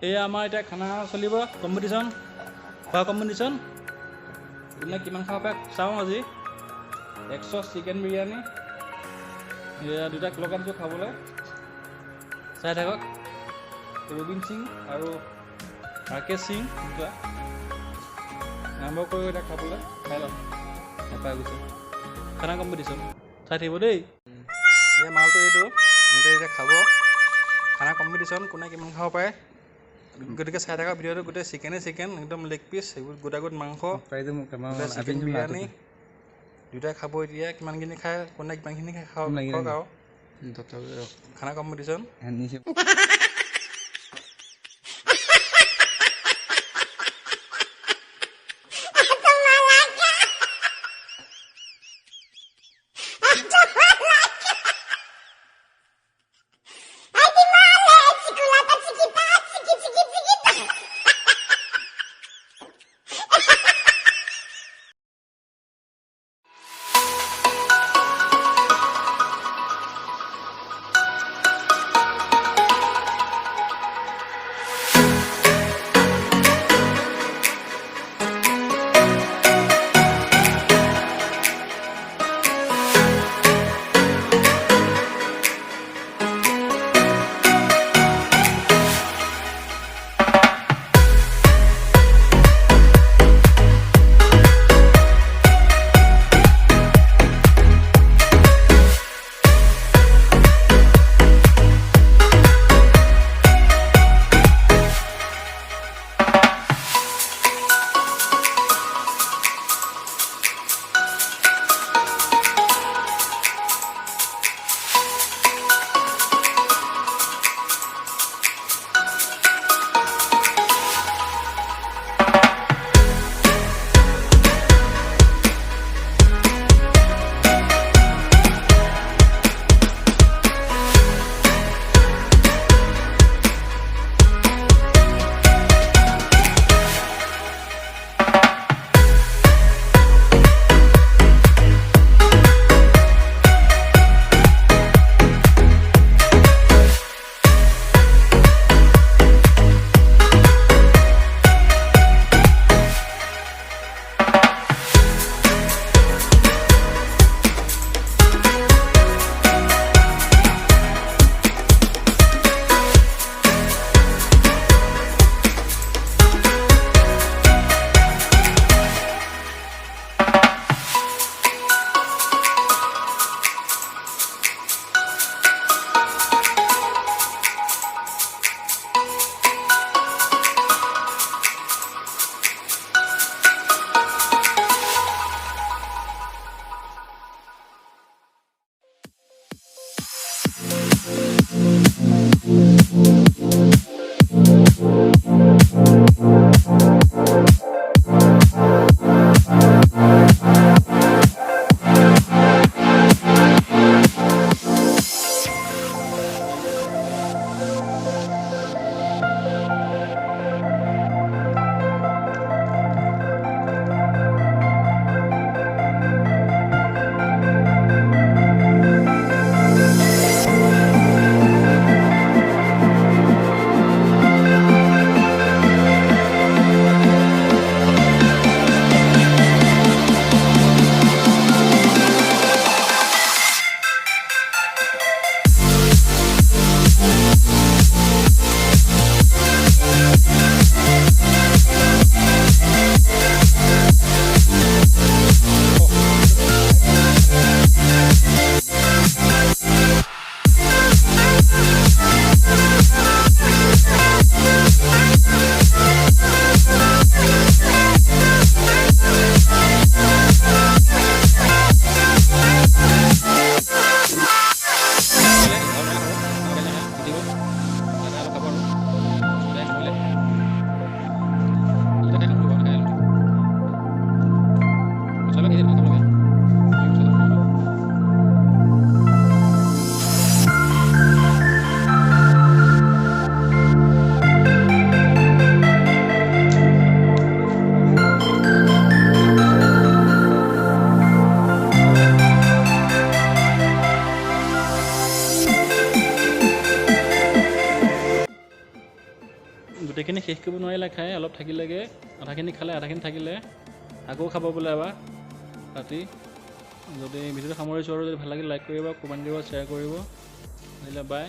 এয়া আমাৰ এতিয়া খানা চলিব কম্পিটিশ্যন খোৱা কম্পিটিশ্যন কোনে কিমান খাব পাৰে চাওঁ আজি 100 চিকেন বিৰিয়ানী এয়া দুটাক লগ আনিছোঁ খাবলৈ চাই থাকক ৰবিন সিং আৰু ৰাকেশ সিং দুটা আৰম্ভ কৰিব এতিয়া খাবলৈ খাই লওক নাপাই গৈছে খানা কম্পিটিশ্যন চাই থাকিব দেই এই মালটো এইটো এতিয়া খাব খানা কম্পিটিশ্যন কোনে কিমান খাব পাৰে গতিকে চাই থকা ভিডিঅ'টো গোটেই চিকেন একদম লেগ পিচ এইবোৰ গোটাগোট মাংস চিকেন বিৰিয়ানী দুটাই খাব এতিয়া কিমানখিনি খায় কোনে কিমানখিনি খাই খাওক আৰু খানা কম্পিটিশ্যন গোটেইখিনি শেষ কৰিব নোৱাৰিলে খাই অলপ থাকিলেগৈ আধাখিনি খালে আধাখিনি থাকিলে আকৌ খাব বোলে এবাৰ ৰাতি যদি ভিডিঅ'টো সামৰিছোঁ আৰু যদি ভাল লাগিলে লাইক কৰিব কমেণ্ট কৰিব শ্বেয়াৰ কৰিব আহিলে বাই